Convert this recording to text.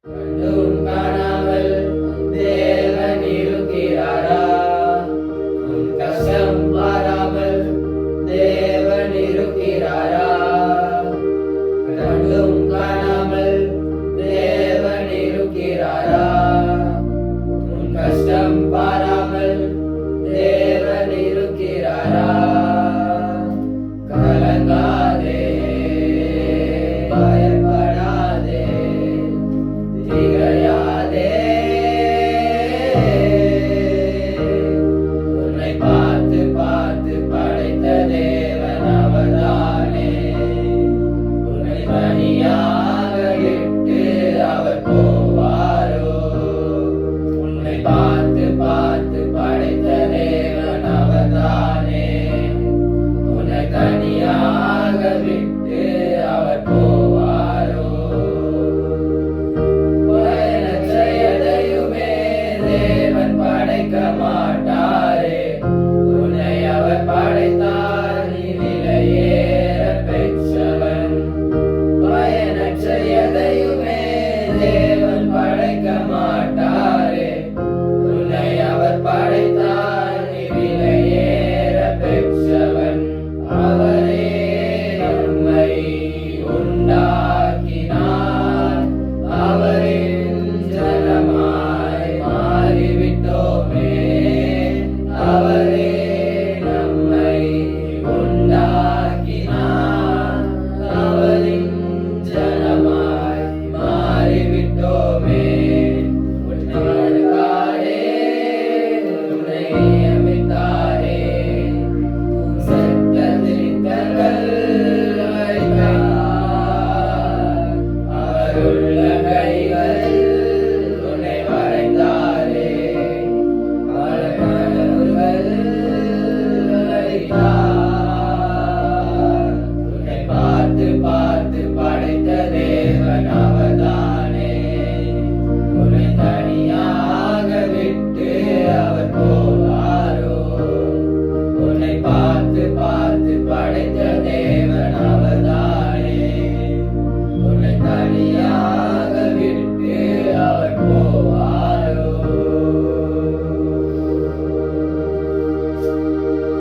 கண்டும் காணாமல் தேவன் இருக்கிறாரா? உன் கஷ்டம் பாராமல் தேவன் இருக்கிறாரா? கண்டும் காணாமல் தேவன் இருக்கிறாரா? உன் கஷ்டம் பாராமல் தேவன் இருக்கிறாரா? கலங்காதே, பயப்படாதே, திகையாதே. உன்னை பார்த்து பார்த்து படைத்த தேவன் அவர்தானே. உன்னை தனியாக விட்டு அவர் போவாரோ? உன்னை பார்த்து பார்த்து படைத்த தேவன் அவர்தானே. உன்னை தனியாக விட்டு அவர் போவாரோ? பயணம் செய்யதையுமே தேவன் படைக்க மாட்டாரே. உன்னை அவர் படைத்தார், நீ விலையேற பெற்றவன். பயணம் செய்யதையுமே தேவன் படைக்க மாட்டார்.